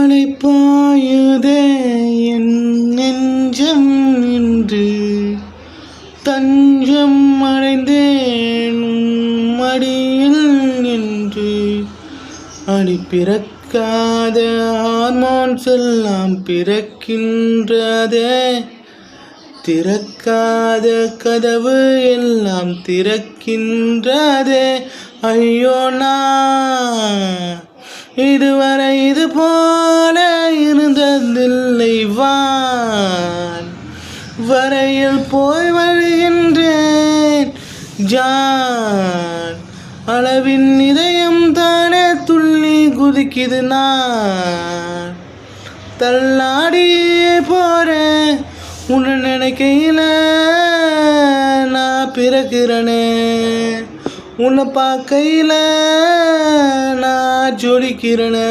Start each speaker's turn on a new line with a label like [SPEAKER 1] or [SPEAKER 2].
[SPEAKER 1] அலைப்பாயுதே என் நெஞ்சம் இன்று தஞ்சம் அடைந்தேன் மடியில் என்று அடி பிறக்காத ஹார்மோன்ஸ் எல்லாம் பிறக்கின்றதே திறக்காத கதவு எல்லாம் திறக்கின்றதே ஐயோ நான் இதுவரை இது போல இருந்ததில்லை வான் வரையில் போய் வருகின்றேன் ஜான் அளவின் இதயம் தானே துள்ளி குதிக்குது நான் தள்ளாடியே போறேன் உன்னை நினைக்கையில நான் பிறக்கிறனே உன்னை பார்க்கையில நான் ஜொலிக்கிறனே.